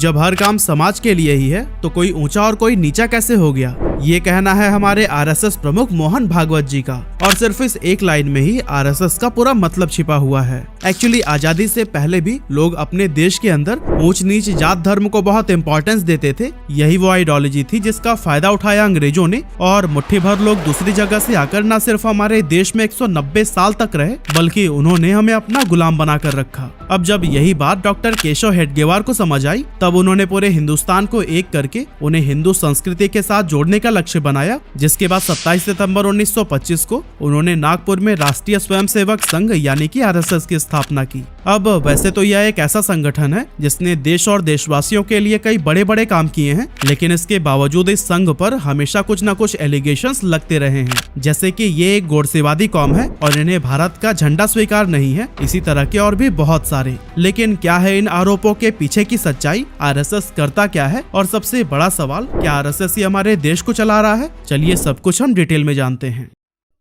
जब हर काम समाज के लिए ही है तो कोई ऊंचा और कोई नीचा कैसे हो गया, ये कहना है हमारे आरएसएस प्रमुख मोहन भागवत जी का। और सिर्फ इस एक लाइन में ही आरएसएस का पूरा मतलब छिपा हुआ है। एक्चुअली आजादी से पहले भी लोग अपने देश के अंदर ऊंच नीच जात धर्म को बहुत इंपॉर्टेंस देते थे। यही वो आइडियोलॉजी थी जिसका फायदा उठाया अंग्रेजों ने, और मुट्ठी भर लोग दूसरी जगह से आकर न सिर्फ हमारे देश में 190 साल तक रहे, बल्कि उन्होंने हमें अपना गुलाम बनाकर रखा। अब जब यही बात डॉक्टर केशव हेडगेवार को समझ आई, तब उन्होंने पूरे हिंदुस्तान को एक करके उन्हें हिंदू संस्कृति के साथ जोड़ने का लक्ष्य बनाया, जिसके बाद 27 सितंबर 1925 को उन्होंने नागपुर में राष्ट्रीय स्वयंसेवक संघ यानी कि आरएसएस की स्थापना की। अब वैसे तो यह एक ऐसा संगठन है जिसने देश और देशवासियों के लिए कई बड़े बड़े काम किए हैं, लेकिन इसके बावजूद इस संघ पर हमेशा कुछ न कुछ एलिगेशंस लगते रहे हैं, जैसे कि ये एक गोडसेवादी कौम है और इन्हें भारत का झंडा स्वीकार नहीं है, इसी तरह के और भी बहुत सारे। लेकिन क्या है इन आरोपों के पीछे की सच्चाई? आरएसएस करता क्या है? और सबसे बड़ा सवाल, क्या आरएसएस ही हमारे देश को चला रहा है? चलिए सब कुछ हम डिटेल में जानते हैं।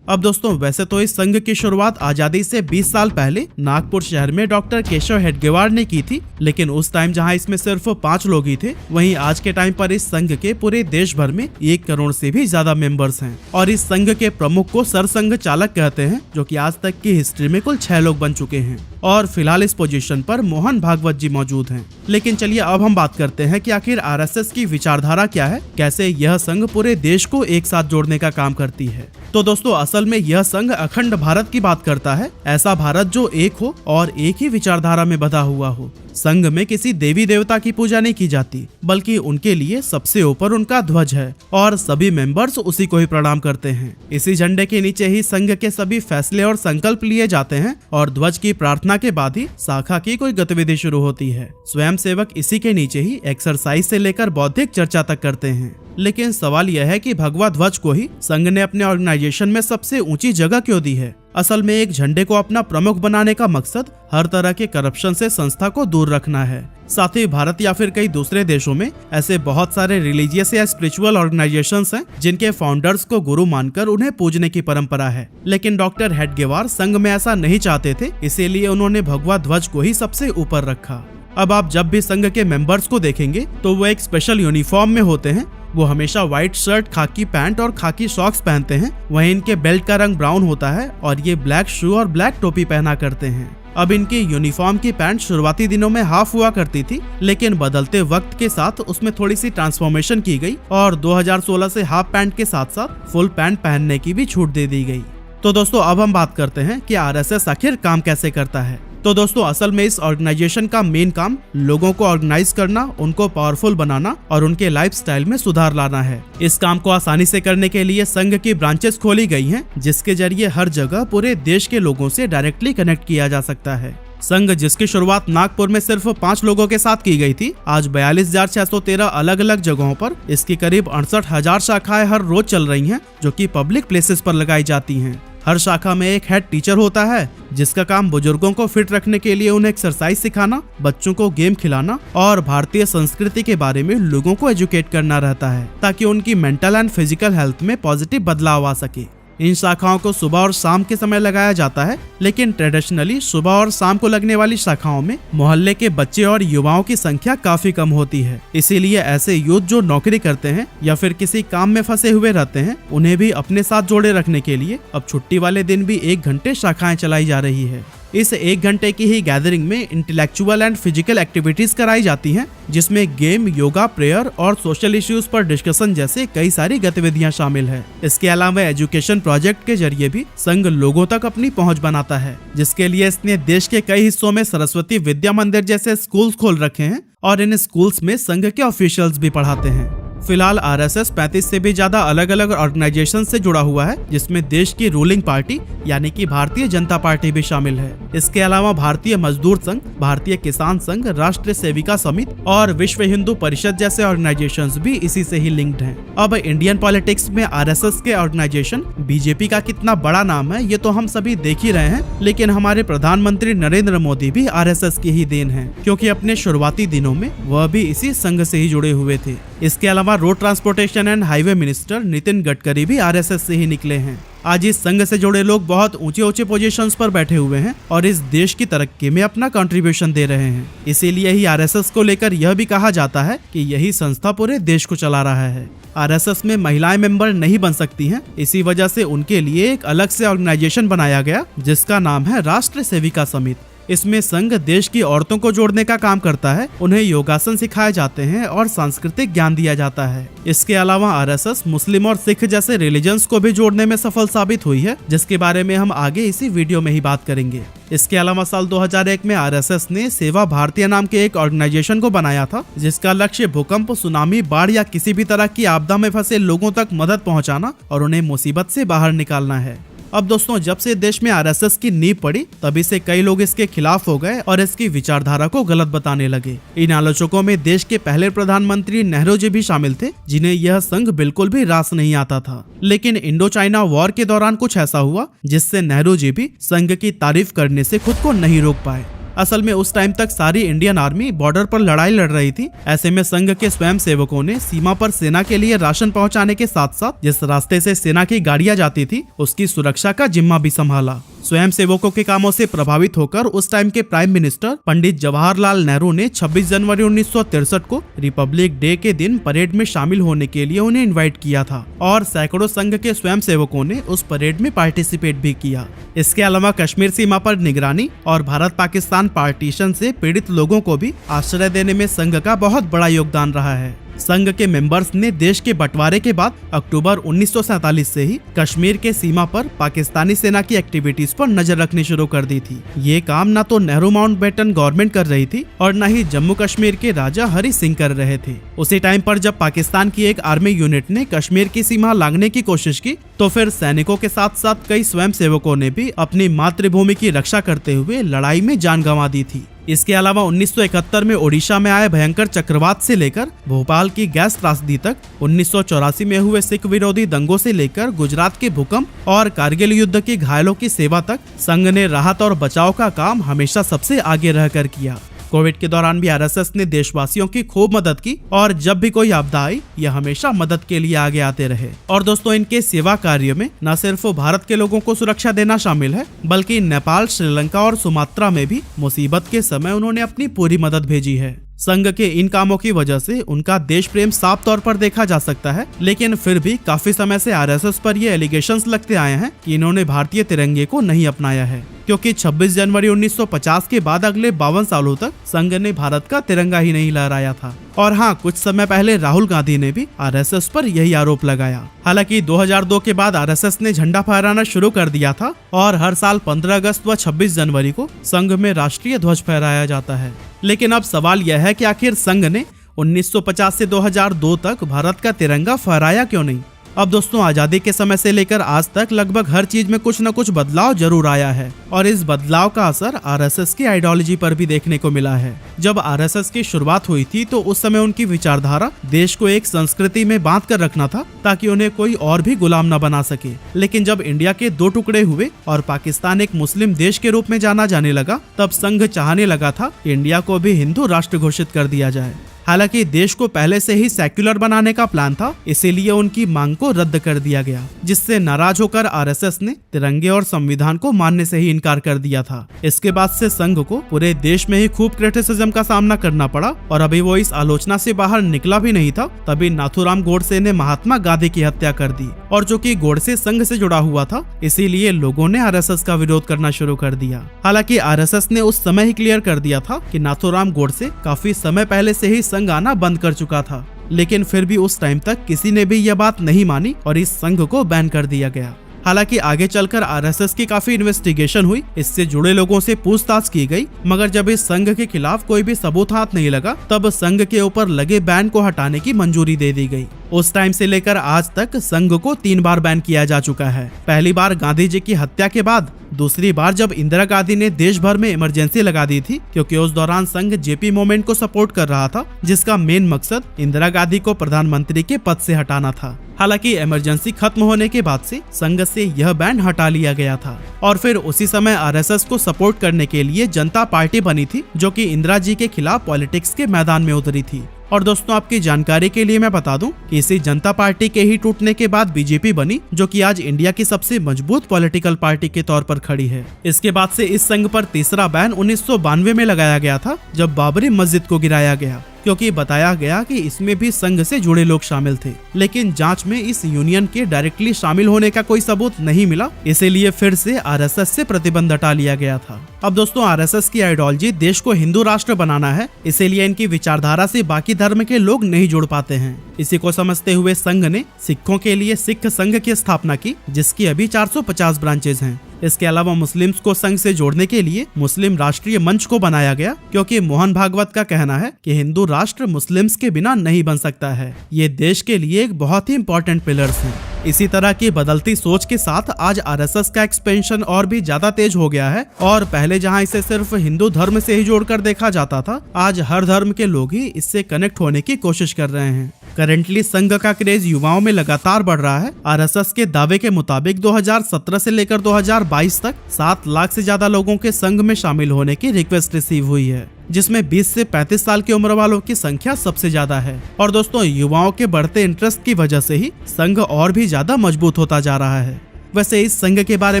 अब दोस्तों, वैसे तो इस संघ की शुरुआत आजादी से 20 साल पहले नागपुर शहर में डॉक्टर केशव हेडगेवार ने की थी, लेकिन उस टाइम जहां इसमें सिर्फ 5 लोग ही थे, वहीं आज के टाइम पर इस संघ के पूरे देश भर में 1 करोड़ से भी ज्यादा मेंबर्स हैं। और इस संघ के प्रमुख को सरसंघ चालक कहते हैं, जो कि आज तक की हिस्ट्री में कुल 6 लोग बन चुके हैं। और फिलहाल इस पोजीशन पर मोहन भागवत जी मौजूद हैं। लेकिन चलिए अब हम बात करते हैं कि आखिर आरएसएस की विचारधारा क्या है, कैसे यह संघ पूरे देश को एक साथ जोड़ने का काम करती है। तो दोस्तों, असल में यह संघ अखंड भारत की बात करता है, ऐसा भारत जो एक हो और एक ही विचारधारा में बंधा हुआ हो। संघ में किसी देवी देवता की पूजा नहीं की जाती, बल्कि उनके लिए सबसे ऊपर उनका ध्वज है और सभी मेंबर्स उसी को ही प्रणाम करते हैं। इसी झंडे के नीचे ही संघ के सभी फैसले और संकल्प लिए जाते हैं और ध्वज की प्रार्थना के बाद ही शाखा की कोई गतिविधि शुरू होती है। स्वयंसेवक इसी के नीचे ही एक्सरसाइज से लेकर बौद्धिक चर्चा तक करते हैं। लेकिन सवाल यह है कि भगवा ध्वज को ही संघ ने अपने ऑर्गेनाइजेशन में सबसे ऊंची जगह क्यों दी है? असल में एक झंडे को अपना प्रमुख बनाने का मकसद हर तरह के करप्शन से संस्था को दूर रखना है। साथ ही भारत या फिर कई दूसरे देशों में ऐसे बहुत सारे रिलीजियस या स्पिरिचुअल ऑर्गेनाइजेशंस हैं जिनके फाउंडर्स को गुरु मानकर उन्हें पूजने की परंपरा है। लेकिन डॉक्टर हेडगेवार संघ में ऐसा नहीं चाहते थे, इसीलिए उन्होंने भगवा ध्वज को ही सबसे ऊपर रखा। अब आप जब भी संघ के मेंबर्स को देखेंगे तो वो एक स्पेशल यूनिफॉर्म में होते हैं। वो हमेशा व्हाइट शर्ट, खाकी पैंट और खाकी सॉक्स पहनते हैं। वहीं इनके बेल्ट का रंग ब्राउन होता है और ये ब्लैक शू और ब्लैक टोपी पहना करते हैं। अब इनकी यूनिफॉर्म की पैंट शुरुआती दिनों में हाफ हुआ करती थी, लेकिन बदलते वक्त के साथ उसमें थोड़ी सी ट्रांसफॉर्मेशन की गई और 2016 से हाफ पैंट के साथ साथ फुल पैंट पहनने की भी छूट दे दी गई। तो दोस्तों, अब हम बात करते हैं कि आरएसएस आखिर काम कैसे करता है। तो दोस्तों, असल में इस ऑर्गेनाइजेशन का मेन काम लोगों को ऑर्गेनाइज करना, उनको पावरफुल बनाना और उनके लाइफस्टाइल में सुधार लाना है। इस काम को आसानी से करने के लिए संघ की ब्रांचेस खोली गई हैं, जिसके जरिए हर जगह पूरे देश के लोगों से डायरेक्टली कनेक्ट किया जा सकता है। संघ जिसकी शुरुआत नागपुर में सिर्फ 5 लोगों के साथ की गई थी, आज 42,613 अलग अलग जगहों पर इसकी करीब 68,000 शाखाएं हर रोज चल रही हैं, जो कि पब्लिक प्लेसेस पर लगाई जाती हैं। हर शाखा में एक हेड टीचर होता है, जिसका काम बुजुर्गों को फिट रखने के लिए उन्हें एक्सरसाइज सिखाना, बच्चों को गेम खिलाना और भारतीय संस्कृति के बारे में लोगों को एजुकेट करना रहता है, ताकि उनकी मेंटल एंड फिजिकल हेल्थ में पॉजिटिव बदलाव आ सके। इन शाखाओं को सुबह और शाम के समय लगाया जाता है, लेकिन ट्रेडिशनली सुबह और शाम को लगने वाली शाखाओं में मोहल्ले के बच्चे और युवाओं की संख्या काफी कम होती है। इसीलिए ऐसे यूथ जो नौकरी करते हैं या फिर किसी काम में फंसे हुए रहते हैं, उन्हें भी अपने साथ जोड़े रखने के लिए अब छुट्टी वाले दिन भी 1 घंटे शाखाएं चलाई जा रही है। इस 1 घंटे की ही गैदरिंग में इंटेलेक्चुअल एंड फिजिकल एक्टिविटीज कराई जाती हैं, जिसमें गेम, योगा, प्रेयर और सोशल इश्यूज पर डिस्कशन जैसे कई सारी गतिविधियां शामिल है। इसके अलावा एजुकेशन प्रोजेक्ट के जरिए भी संघ लोगों तक अपनी पहुंच बनाता है, जिसके लिए इसने देश के कई हिस्सों में सरस्वती विद्या मंदिर जैसे स्कूल्स खोल रखे हैं और इन स्कूल्स में संघ के ऑफिशियल्स भी पढ़ाते हैं। फिलहाल आरएसएस 35 से भी ज्यादा अलग अलग ऑर्गेनाइजेशन से जुड़ा हुआ है, जिसमें देश की रूलिंग पार्टी यानी कि भारतीय जनता पार्टी भी शामिल है। इसके अलावा भारतीय मजदूर संघ, भारतीय किसान संघ, राष्ट्रीय सेविका समिति और विश्व हिंदू परिषद जैसे ऑर्गेनाइजेशंस भी इसी से ही लिंक्ड हैं। अब इंडियन पॉलिटिक्स में आरएसएस के ऑर्गेनाइजेशन बीजेपी का कितना बड़ा नाम है, ये तो हम सभी देख ही रहे हैं, लेकिन हमारे प्रधानमंत्री नरेंद्र मोदी भी आरएसएस की ही देन है, क्योंकि अपने शुरुआती दिनों में वह भी इसी संघ से ही जुड़े हुए थे। इसके अलावा road transportation and highway minister Nitin Gadkari भी आरएसएस से ही निकले हैं। आज इस संघ से जुड़े लोग बहुत ऊंचे ऊंचे पोजीशंस पर बैठे हुए हैं और इस देश की तरक्की में अपना कंट्रीब्यूशन दे रहे हैं। इसीलिए ही आरएसएस को लेकर यह भी कहा जाता है कि यही संस्था पूरे देश को चला रहा है। आरएसएस में महिलाएं मेंबर नहीं बन सकती हैं, इसी वजह से उनके लिए एक अलग से ऑर्गेनाइजेशन बनाया गया जिसका नाम है राष्ट्र सेविका समिति। इसमें संघ देश की औरतों को जोड़ने का काम करता है, उन्हें योगासन सिखाए जाते हैं और सांस्कृतिक ज्ञान दिया जाता है। इसके अलावा आरएसएस मुस्लिम और सिख जैसे रिलीजन्स को भी जोड़ने में सफल साबित हुई है, जिसके बारे में हम आगे इसी वीडियो में ही बात करेंगे। इसके अलावा साल 2001 में आरएसएस ने सेवा भारतीय नाम के एक ऑर्गेनाइजेशन को बनाया था, जिसका लक्ष्य भूकंप, सुनामी, बाढ़ या किसी भी तरह की आपदा में फंसे लोगों तक मदद पहुंचाना और उन्हें मुसीबत से बाहर निकालना है। अब दोस्तों, जब से देश में आरएसएस की नींव पड़ी तभी से कई लोग इसके खिलाफ हो गए और इसकी विचारधारा को गलत बताने लगे। इन आलोचकों में देश के पहले प्रधानमंत्री नेहरू जी भी शामिल थे, जिन्हें यह संघ बिल्कुल भी रास नहीं आता था। लेकिन इंडो चाइना वॉर के दौरान कुछ ऐसा हुआ जिससे नेहरू जी भी संघ की तारीफ करने से खुद को नहीं रोक पाए। असल में उस टाइम तक सारी इंडियन आर्मी बॉर्डर पर लड़ाई लड़ रही थी। ऐसे में संघ के स्वयं सेवकों ने सीमा पर सेना के लिए राशन पहुंचाने के साथ साथ जिस रास्ते से सेना की गाड़ियां जाती थी उसकी सुरक्षा का जिम्मा भी संभाला। स्वयं सेवकों के कामों से प्रभावित होकर उस टाइम के प्राइम मिनिस्टर पंडित जवाहरलाल नेहरू ने 26 जनवरी 1963 को रिपब्लिक डे के दिन परेड में शामिल होने के लिए उन्हें इनवाइट किया था और सैकड़ों संघ के स्वयं सेवकों ने उस परेड में पार्टिसिपेट भी किया। इसके अलावा कश्मीर सीमा पर निगरानी और भारत पाकिस्तान पार्टीशन से पीड़ित लोगों को भी आश्रय देने में संघ का बहुत बड़ा योगदान रहा है। संघ के मेंबर्स ने देश के बंटवारे के बाद अक्टूबर 1947 से ही कश्मीर के सीमा पर पाकिस्तानी सेना की एक्टिविटीज पर नजर रखनी शुरू कर दी थी। ये काम न तो नेहरू माउंटबेटन गवर्नमेंट कर रही थी और न ही जम्मू कश्मीर के राजा हरि सिंह कर रहे थे। उसी टाइम पर जब पाकिस्तान की एक आर्मी यूनिट ने कश्मीर की सीमा लांघने की कोशिश की तो फिर सैनिकों के साथ साथ कई स्वयं सेवकों ने भी अपनी मातृभूमि की रक्षा करते हुए लड़ाई में जान गंवा दी थी। इसके अलावा 1971 में ओडिशा में आए भयंकर चक्रवात से लेकर भोपाल की गैस त्रासदी तक, 1984 में हुए सिख विरोधी दंगों से लेकर गुजरात के भूकंप और कारगिल युद्ध के घायलों की सेवा तक संघ ने राहत और बचाव का काम हमेशा सबसे आगे रहकर किया। कोविड के दौरान भी आरएसएस ने देशवासियों की खूब मदद की और जब भी कोई आपदा आई यह हमेशा मदद के लिए आगे आते रहे। और दोस्तों, इनके सेवा कार्य में न सिर्फ भारत के लोगों को सुरक्षा देना शामिल है, बल्कि नेपाल, श्रीलंका और सुमात्रा में भी मुसीबत के समय उन्होंने अपनी पूरी मदद भेजी है। संघ के इन कामों की वजह से उनका देश प्रेम साफ तौर पर देखा जा सकता है, लेकिन फिर भी काफी समय से आरएसएस पर ये एलिगेशंस लगते आए हैं कि इन्होंने भारतीय तिरंगे को नहीं अपनाया है, क्योंकि 26 जनवरी 1950 के बाद अगले 52 सालों तक संघ ने भारत का तिरंगा ही नहीं लहराया था। और हाँ, कुछ समय पहले राहुल गांधी ने भी आरएसएस पर यही आरोप लगाया। हालांकि 2002 के बाद आरएसएस ने झंडा फहराना शुरू कर दिया था और हर साल 15 अगस्त व 26 जनवरी को संघ में राष्ट्रीय ध्वज फहराया जाता है। लेकिन अब सवाल यह है कि आखिर संघ ने 1950 से 2002 तक भारत का तिरंगा फहराया क्यों नहीं? अब दोस्तों, आजादी के समय से लेकर आज तक लगभग हर चीज में कुछ न कुछ बदलाव जरूर आया है और इस बदलाव का असर आरएसएस की आइडियोलॉजी पर भी देखने को मिला है। जब आरएसएस की शुरुआत हुई थी तो उस समय उनकी विचारधारा देश को एक संस्कृति में बांध कर रखना था ताकि उन्हें कोई और भी गुलाम न बना सके। लेकिन जब इंडिया के 2 टुकड़े हुए और पाकिस्तान एक मुस्लिम देश के रूप में जाना जाने लगा, तब संघ चाहने लगा था कि इंडिया को भी हिंदू राष्ट्र घोषित कर दिया जाए। हालांकि देश को पहले से ही सेक्युलर बनाने का प्लान था, इसीलिए उनकी मांग को रद्द कर दिया गया, जिससे नाराज होकर आरएसएस ने तिरंगे और संविधान को मानने से ही इनकार कर दिया था। इसके बाद से संघ को पूरे देश में ही खूब क्रिटिसिज्म का सामना करना पड़ा और अभी वो इस आलोचना से बाहर निकला भी नहीं था, तभी नाथूराम गोडसे ने महात्मा गांधी की हत्या कर दी और जो कि गोडसे संघ से जुड़ा हुआ था, इसीलिए लोगों ने आरएसएस का विरोध करना शुरू कर दिया। हालांकि आरएसएस ने उस समय ही क्लियर कर दिया था कि नाथूराम गोडसे काफी समय पहले से ही संघ आना बंद कर चुका था, लेकिन फिर भी उस टाइम तक किसी ने भी यह बात नहीं मानी और इस संघ को बैन कर दिया गया। हालांकि आगे चलकर आरएसएस की काफी इन्वेस्टिगेशन हुई, इससे जुड़े लोगों से पूछताछ की गई, मगर जब इस संघ के खिलाफ कोई भी सबूत हाथ नहीं लगा, तब संघ के ऊपर लगे बैन को हटाने की मंजूरी दे दी गई। उस टाइम से लेकर आज तक संघ को 3 बार बैन किया जा चुका है। पहली बार गांधी जी की हत्या के बाद, दूसरी बार जब इंदिरा गांधी ने देश भर में इमरजेंसी लगा दी थी, क्योंकि उस दौरान संघ जेपी मूवमेंट को सपोर्ट कर रहा था, जिसका मेन मकसद इंदिरा गांधी को प्रधानमंत्री के पद से हटाना था। हालांकि इमरजेंसी खत्म होने के बाद से संघ से यह बैन हटा लिया गया था और फिर उसी समय आरएसएस को सपोर्ट करने के लिए जनता पार्टी बनी थी, जो कि इंदिरा जी के खिलाफ पॉलिटिक्स के मैदान में उतरी थी। और दोस्तों आपकी जानकारी के लिए मैं बता दूं कि इसी जनता पार्टी के ही टूटने के बाद बीजेपी बनी, जो कि आज इंडिया की सबसे मजबूत पॉलिटिकल पार्टी के तौर पर खड़ी है। इसके बाद से इस संघ पर तीसरा बैन 1992 में लगाया गया था, जब बाबरी मस्जिद को गिराया गया, क्योंकि बताया गया कि इसमें भी संघ से जुड़े लोग शामिल थे। लेकिन जांच में इस यूनियन के डायरेक्टली शामिल होने का कोई सबूत नहीं मिला, इसीलिए फिर से आरएसएस से प्रतिबंध हटा लिया गया था। अब दोस्तों आरएसएस की आइडियोलॉजी देश को हिंदू राष्ट्र बनाना है, इसीलिए इनकी विचारधारा से बाकी धर्म के लोग नहीं जुड़ पाते हैं। इसी को समझते हुए संघ ने सिखों के लिए सिख संघ की स्थापना की, जिसकी अभी 450 ब्रांचेज हैं। इसके अलावा मुस्लिम्स को संघ से जोड़ने के लिए मुस्लिम राष्ट्रीय मंच को बनाया गया, क्योंकि मोहन भागवत का कहना है कि हिंदू राष्ट्र मुस्लिम्स के बिना नहीं बन सकता है। ये देश के लिए एक बहुत ही इंपॉर्टेंट पिलर्स हैं। इसी तरह की बदलती सोच के साथ आज आरएसएस का एक्सपेंशन और भी ज्यादा तेज हो गया है, और पहले जहां इसे सिर्फ हिंदू धर्म से ही जोड़कर देखा जाता था, आज हर धर्म के लोग ही इससे कनेक्ट होने की कोशिश कर रहे हैं। करेंटली संघ का क्रेज युवाओं में लगातार बढ़ रहा है। आरएसएस के दावे के मुताबिक 2017 से लेकर 2022 तक 7 लाख से ज्यादा लोगों के संघ में शामिल होने की रिक्वेस्ट रिसीव हुई है, जिसमें 20 से 35 साल की उम्र वालों की संख्या सबसे ज्यादा है। और दोस्तों युवाओं के बढ़ते इंटरेस्ट की वजह से ही संघ और भी ज्यादा मजबूत होता जा रहा है। वैसे इस संघ के बारे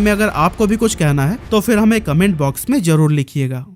में अगर आपको भी कुछ कहना है तो फिर हमें कमेंट बॉक्स में जरूर लिखिएगा।